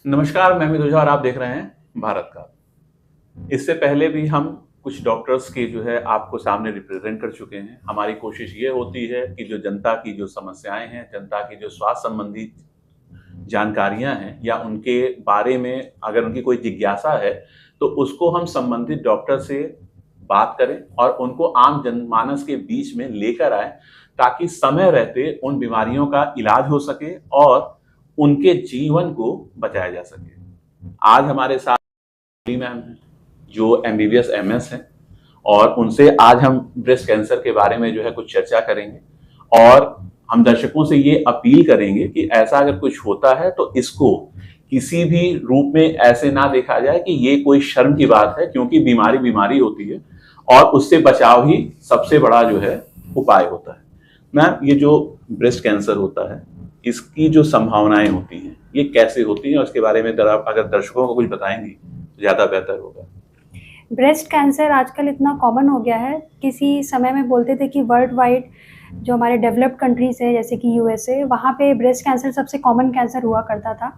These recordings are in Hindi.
नमस्कार, मैं अमित ओझा और आप देख रहे हैं भारत का। इससे पहले भी हम कुछ डॉक्टर्स के जो है आपको सामने रिप्रेजेंट कर चुके हैं। हमारी कोशिश ये होती है कि जो जनता की जो समस्याएं हैं, जनता की जो स्वास्थ्य संबंधी जानकारियां हैं या उनके बारे में अगर उनकी कोई जिज्ञासा है, तो उसको हम संबंधित डॉक्टर से बात करें और उनको आम जनमानस के बीच में लेकर आए, ताकि समय रहते उन बीमारियों का इलाज हो सके और उनके जीवन को बचाया जा सके। आज हमारे साथ मैम हैं जो एमबीबीएस एमएस हैं और उनसे आज हम ब्रेस्ट कैंसर के बारे में जो है कुछ चर्चा करेंगे और हम दर्शकों से ये अपील करेंगे कि ऐसा अगर कुछ होता है तो इसको किसी भी रूप में ऐसे ना देखा जाए कि ये कोई शर्म की बात है, क्योंकि बीमारी बीमारी होती है और उससे बचाव ही सबसे बड़ा जो है उपाय होता है। मैम, ये जो ब्रेस्ट कैंसर होता है, इसकी जो संभावनाएं होती हैं ये कैसे होती हैं और इसके बारे में अगर दर्शकों को कुछ बताएंगी तो ज़्यादा बेहतर होगा। ब्रेस्ट कैंसर आजकल इतना कॉमन हो गया है। किसी समय में बोलते थे कि वर्ल्ड वाइड जो हमारे डेवलप्ड कंट्रीज़ हैं जैसे कि यूएसए, वहाँ पे ब्रेस्ट कैंसर सबसे कॉमन कैंसर हुआ करता था।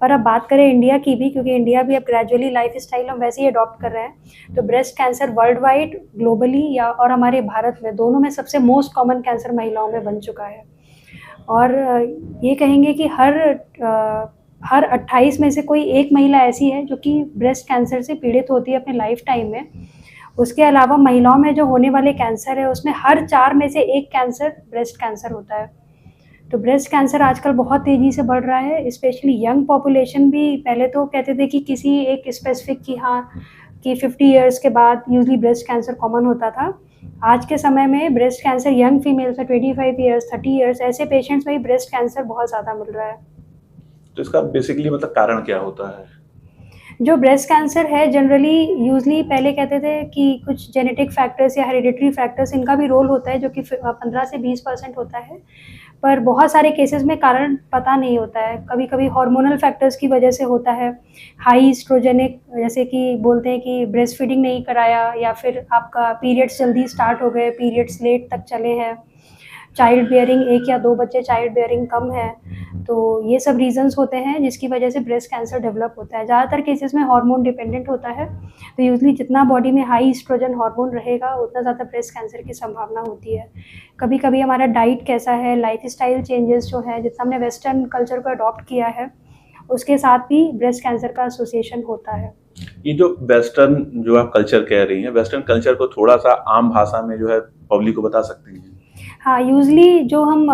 पर अब बात करें इंडिया की भी, क्योंकि इंडिया भी अब ग्रेजुअली लाइफस्टाइल हम वैसे ही अडॉप्ट कर रहे हैं, तो breast cancer world wide, globally या और हमारे भारत में दोनों में सबसे मोस्ट कॉमन कैंसर महिलाओं में बन चुका है। और ये कहेंगे कि हर 28 में से कोई एक महिला ऐसी है जो कि ब्रेस्ट कैंसर से पीड़ित होती है अपने लाइफ टाइम में। उसके अलावा महिलाओं में जो होने वाले कैंसर है उसमें हर 4 में से एक कैंसर ब्रेस्ट कैंसर होता है। तो ब्रेस्ट कैंसर आजकल बहुत तेज़ी से बढ़ रहा है, स्पेशली यंग पॉपुलेशन भी। पहले तो कहते थे कि किसी एक स्पेसिफिक कि 50 इयर्स के बाद यूजली ब्रेस्ट कैंसर कॉमन होता था। आज के समय में ब्रेस्ट कैंसर यंग फीमेल्स में 25 इयर्स, 30 इयर्स ऐसे पेशेंट्स में भी ब्रेस्ट कैंसर बहुत ज़्यादा मिल रहा है। तो इसका बेसिकली मतलब कारण क्या होता है? जो ब्रेस्ट कैंसर है जनरली यूजली पहले कहते थे कि कुछ जेनेटिक फैक्टर्स या हेरिडिटरी फैक्टर्स, इनका भी रोल होता है, जो कि 15 से 20% होता है। पर बहुत सारे केसेस में कारण पता नहीं होता है। कभी कभी हार्मोनल फैक्टर्स की वजह से होता है, हाई एस्ट्रोजेनिक, जैसे कि बोलते हैं कि ब्रेस्ट फीडिंग नहीं कराया, या फिर आपका पीरियड्स जल्दी स्टार्ट हो गए, पीरियड्स लेट तक चले हैं, चाइल्ड बेयरिंग 1 या 2 बच्चे, चाइल्ड बेयरिंग कम है। तो ये सब रीजंस होते हैं जिसकी वजह से ब्रेस्ट कैंसर डेवलप होता है। ज़्यादातर केसेस में हार्मोन डिपेंडेंट होता है, तो यूजली जितना बॉडी में हाई एस्ट्रोजन हार्मोन रहेगा उतना ज़्यादा ब्रेस्ट कैंसर की संभावना होती है। कभी कभी हमारा डाइट कैसा है, लाइफस्टाइल चेंजेस जो है, जितना हमने वेस्टर्न कल्चर को अडॉप्ट किया है, उसके साथ भी ब्रेस्ट कैंसर का एसोसिएशन होता है। ये जो वेस्टर्न जो आप कल्चर कह रही हैं, वेस्टर्न कल्चर को थोड़ा सा आम भाषा में जो है पब्लिक को बता सकती हैं? हाँ, यूजली जो हम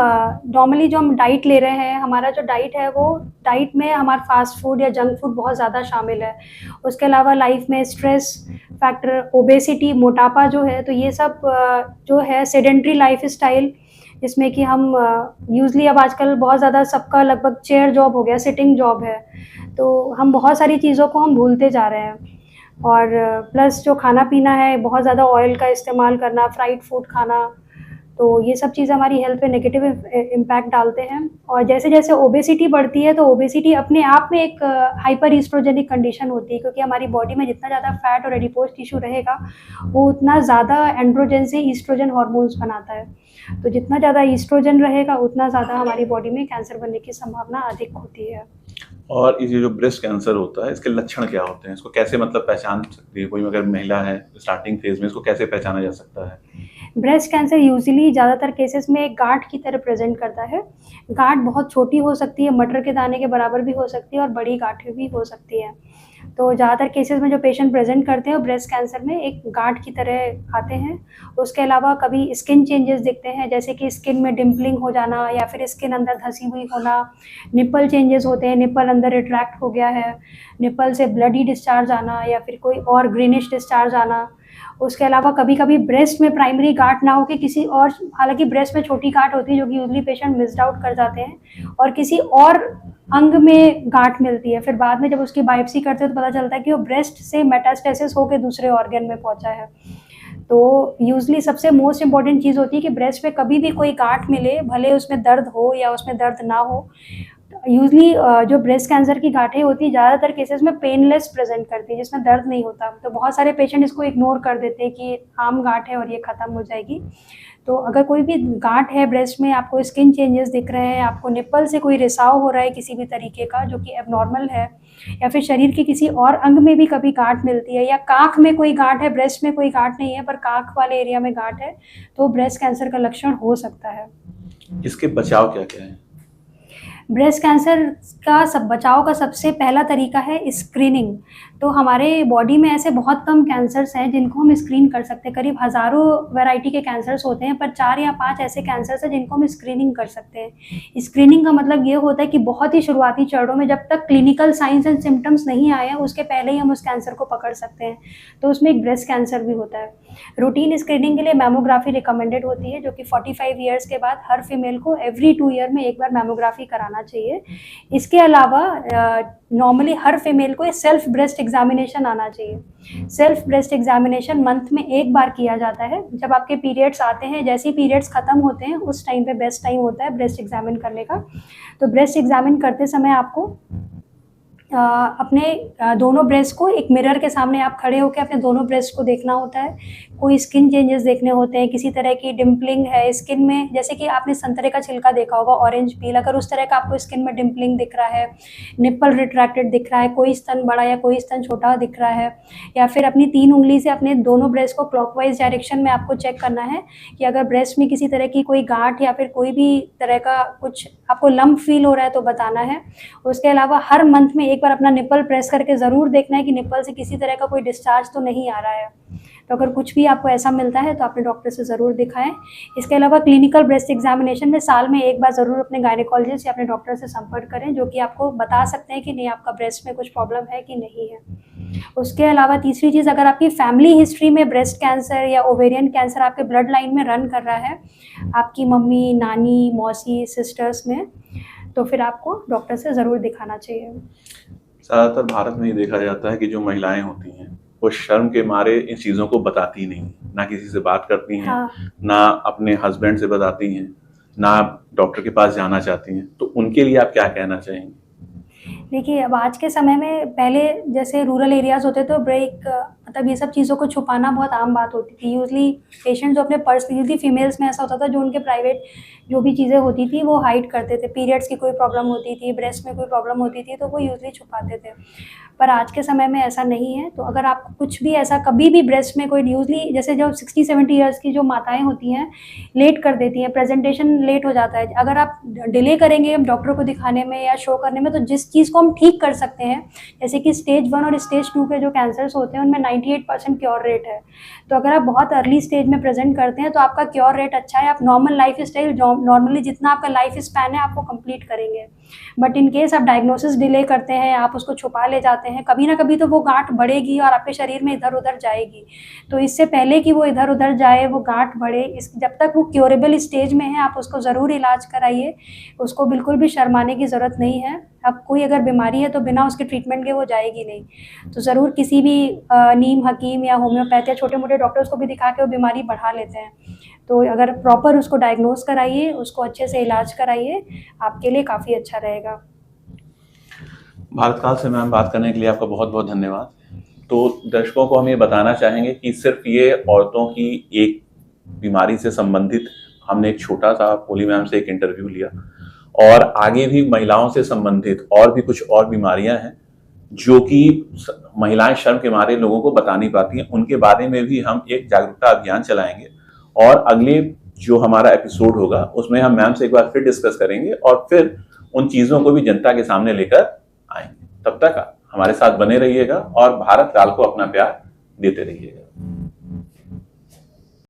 नॉर्मली जो हम डाइट ले रहे हैं, हमारा जो डाइट है वो डाइट में हमारा फास्ट फूड या जंक फूड बहुत ज़्यादा शामिल है। उसके अलावा लाइफ में स्ट्रेस फैक्टर, ओबेसिटी, मोटापा जो है, तो ये सब जो है सेडेंट्री लाइफस्टाइल, जिसमें कि हम यूजली अब आजकल बहुत ज़्यादा सबका लगभग चेयर जॉब हो गया, सिटिंग जॉब है, तो हम बहुत सारी चीज़ों को हम भूलते जा रहे हैं। और प्लस जो खाना पीना है, बहुत ज़्यादा ऑयल का इस्तेमाल करना, फ्राइड फूड खाना, तो ये सब चीज़ हमारी हेल्थ पे नेगेटिव इम्पैक्ट डालते हैं। और जैसे जैसे ओबेसिटी बढ़ती है, तो ओबेसिटी अपने आप में एक हाइपर ईस्ट्रोजेनिक कंडीशन होती है, क्योंकि हमारी बॉडी में जितना ज़्यादा फैट और एडिपोज टिश्यू रहेगा वो उतना ज़्यादा एंड्रोजन से ईस्ट्रोजन हार्मोन्स बनाता है। तो जितना ज़्यादा ईस्ट्रोजन रहेगा उतना ज़्यादा हमारी बॉडी में कैंसर बनने की संभावना अधिक होती है। और ये जो ब्रेस्ट कैंसर होता है, इसके लक्षण क्या होते हैं? इसको कैसे मतलब पहचान सकती है कोई अगर महिला है स्टार्टिंग फेज में, इसको कैसे पहचाना जा सकता है? ब्रेस्ट कैंसर यूजुअली ज़्यादातर केसेस में एक गांठ की तरह प्रेजेंट करता है। गांठ बहुत छोटी हो सकती है, मटर के दाने के बराबर भी हो सकती है, और बड़ी गांठें भी हो सकती हैं। तो ज़्यादातर केसेस में जो पेशेंट प्रेजेंट करते हैं वो ब्रेस्ट कैंसर में एक गांठ की तरह आते हैं। उसके अलावा कभी स्किन चेंजेस दिखते हैं, जैसे कि स्किन में डिम्पलिंग हो जाना या फिर स्किन अंदर धसी हुई होना। निप्पल चेंजेस होते हैं, निप्पल अंदर रिट्रैक्ट हो गया है, निप्पल से ब्लडी डिस्चार्ज आना या फिर कोई और ग्रीनिश डिस्चार्ज आना। उसके अलावा कभी कभी ब्रेस्ट में प्राइमरी गांठ ना हो के किसी और, हालांकि ब्रेस्ट में छोटी गांठ होती है जो कि यूजली पेशेंट मिस्ड आउट कर जाते हैं, और किसी और अंग में गांठ मिलती है। फिर बाद में जब उसकी बायोप्सी करते हैं तो पता चलता है कि वो ब्रेस्ट से मेटास्टेसिस होकर दूसरे ऑर्गन में पहुंचा है। तो यूजली सबसे मोस्ट इम्पॉर्टेंट चीज़ होती है कि ब्रेस्ट पे कभी भी कोई गांठ मिले, भले उसमें दर्द हो या उसमें दर्द ना हो, यूजली जो ब्रेस्ट कैंसर की गांठें होती है ज़्यादातर केसेस में पेनलेस प्रेजेंट करती है, जिसमें दर्द नहीं होता। तो बहुत सारे पेशेंट इसको इग्नोर कर देते हैं कि आम गांठ है और ये ख़त्म हो जाएगी। तो अगर कोई भी गांठ है ब्रेस्ट में, आपको स्किन चेंजेस दिख रहे हैं, आपको निप्पल से कोई रिसाव हो रहा है किसी भी तरीके का जो कि एबनॉर्मल है, या फिर शरीर के किसी और अंग में भी कभी गांठ मिलती है, या कांख में कोई गांठ है, ब्रेस्ट में कोई गांठ नहीं है पर कांख वाले एरिया में गांठ है, तो ब्रेस्ट कैंसर का लक्षण हो सकता है। इसके बचाव क्या क्या है? ब्रेस्ट कैंसर का सब बचाव का सबसे पहला तरीका है स्क्रीनिंग। तो हमारे बॉडी में ऐसे बहुत कम कैंसर्स हैं जिनको हम स्क्रीन कर सकते हैं। करीब हज़ारों वैरायटी के कैंसर्स होते हैं, पर 4 या 5 ऐसे कैंसर्स हैं जिनको हम स्क्रीनिंग कर सकते हैं। स्क्रीनिंग का मतलब ये होता है कि बहुत ही शुरुआती चरणों में, जब तक क्लिनिकल साइंस एंड सिम्टम्स नहीं आए हैं, उसके पहले ही हम उस कैंसर को पकड़ सकते हैं। तो उसमें एक ब्रेस्ट कैंसर भी होता है। रूटीन स्क्रीनिंग के लिए मैमोग्राफी रिकमेंडेड होती है, जो कि 45 ईयर्स के बाद हर फीमेल को एवरी 2 ईयर में एक बार मैमोग्राफी कराना चाहिए। इसके अलावा नॉर्मली हर फीमेल को सेल्फ ब्रेस्ट एग्जामिनेशन आना चाहिए। सेल्फ ब्रेस्ट एग्जामिनेशन मंथ में एक बार किया जाता है। जब आपके पीरियड्स आते हैं, जैसे ही पीरियड्स ख़त्म होते हैं, उस टाइम पे बेस्ट टाइम होता है ब्रेस्ट एग्जामिन करने का। तो ब्रेस्ट एग्जामिन करते समय आपको अपने दोनों ब्रेस्ट को एक मिरर के सामने आप खड़े होकर अपने दोनों ब्रेस्ट को देखना होता है। कोई स्किन चेंजेस देखने होते हैं, किसी तरह की डिम्पलिंग है स्किन में, जैसे कि आपने संतरे का छिलका देखा होगा ऑरेंज पील, अगर उस तरह का आपको स्किन में डिम्पलिंग दिख रहा है, निप्पल रिट्रैक्टेड दिख रहा है, कोई स्तन बड़ा या कोई स्तन छोटा दिख रहा है, या फिर अपनी 3 उंगली से अपने दोनों ब्रेस्ट को क्लॉकवाइज डायरेक्शन में आपको चेक करना है कि अगर ब्रेस्ट में किसी तरह की कोई गांठ या फिर कोई भी तरह का कुछ आपको लंप फील हो रहा है तो बताना है। उसके अलावा हर मंथ में एक बार अपना निप्पल प्रेस करके ज़रूर देखना है कि निप्पल से किसी तरह का कोई डिस्चार्ज तो नहीं आ रहा है। तो अगर कुछ भी आपको ऐसा मिलता है तो अपने डॉक्टर से ज़रूर दिखाएं। इसके अलावा क्लिनिकल ब्रेस्ट एग्जामिनेशन में साल में एक बार ज़रूर अपने गायनेकोलॉजिस्ट या अपने डॉक्टर से संपर्क करें, जो कि आपको बता सकते हैं कि नहीं आपका ब्रेस्ट में कुछ प्रॉब्लम है कि नहीं है। उसके अलावा तीसरी चीज़, अगर आपकी फैमिली हिस्ट्री में ब्रेस्ट कैंसर या ओवेरियन कैंसर आपके ब्लड लाइन में रन कर रहा है, आपकी मम्मी, नानी, मौसी, सिस्टर्स में, तो फिर आपको डॉक्टर से ज़रूर दिखाना चाहिए। ज़्यादातर भारत में ये देखा जाता है कि जो महिलाएं होती हैं वो शर्म के मारे इन चीज़ों को बताती नहीं, ना किसी से बात करती हैं, हाँ। ना अपने हस्बैंड से बताती हैं, ना डॉक्टर के पास जाना चाहती हैं। तो उनके लिए आप क्या कहना चाहेंगे? देखिए, अब आज के समय में, पहले जैसे रूरल एरियाज़ होते तो ब्रेक मतलब ये सब चीज़ों को छुपाना बहुत आम बात होती थी। यूज़ुअली पेशेंट जो अपने पर्सनली फीमेल्स में ऐसा होता था जो उनके प्राइवेट जो भी चीज़ें होती थी वो हाइड करते थे। पीरियड्स की कोई प्रॉब्लम होती थी, ब्रेस्ट में कोई प्रॉब्लम होती थी तो वो यूज़ुअली छुपाते थे। पर आज के समय में ऐसा नहीं है। तो अगर आपको कुछ भी ऐसा कभी भी ब्रेस्ट में कोई यूज़ुअली, जैसे जो 60-70 ईयर्स की जो माताएँ होती हैं, लेट कर देती हैं, प्रेजेंटेशन लेट हो जाता है। अगर आप डिले करेंगे डॉक्टर को दिखाने में या शो करने में, तो जिस चीज़ को हम ठीक कर सकते हैं, जैसे कि स्टेज 1 और स्टेज 2 के जो कैंसर्स होते हैं उनमें 98% क्योर रेट है। तो अगर आप बहुत अर्ली स्टेज में प्रेजेंट करते हैं तो आपका क्योर रेट अच्छा है। आप नॉर्मल लाइफ स्टाइल, नॉर्मली जितना आपका लाइफ स्पैन है आप वो कंप्लीट करेंगे। बट इन केस आप डायग्नोसिस डिले करते हैं, आप उसको छुपा ले जाते हैं, कभी ना कभी तो वो गांठ बढ़ेगी और आपके शरीर में इधर उधर जाएगी। तो इससे पहले कि वो इधर उधर जाए, वो गांठ बढ़े, जब तक वो क्योरेबल स्टेज में है आप उसको ज़रूर इलाज कराइए। उसको बिल्कुल भी शर्माने की ज़रूरत नहीं है। अब कोई अगर बीमारी है तो बिना उसके ट्रीटमेंट के वो जाएगी नहीं। तो ज़रूर किसी भी नीम हकीम या होम्योपैथ या छोटे मोटे डॉक्टर्स को भी दिखा के वो बीमारी बढ़ा लेते हैं। तो अगर प्रॉपर उसको डायग्नोस कराइए, उसको अच्छे से इलाज कराइए, आपके लिए काफ़ी अच्छा रहेगा। भारत काल से मैम बात करने के लिए आपका बहुत बहुत धन्यवाद। तो दर्शकों को हम ये बताना चाहेंगे कि सिर्फ ये औरतों की एक बीमारी से संबंधित हमने एक छोटा सा पोली मैम से एक इंटरव्यू लिया, और आगे भी महिलाओं से संबंधित और भी कुछ और बीमारियां हैं जो कि महिलाएं शर्म के मारे लोगों को बता नहीं पाती हैं। उनके बारे में भी हम एक जागरूकता अभियान चलाएंगे, और अगले जो हमारा एपिसोड होगा उसमें हम मैम से एक बार फिर डिस्कस करेंगे और फिर उन चीज़ों को भी जनता के सामने लेकर आएंगे। तब तक हमारे साथ बने रहिएगा और भारत काल को अपना प्यार देते रहिएगा।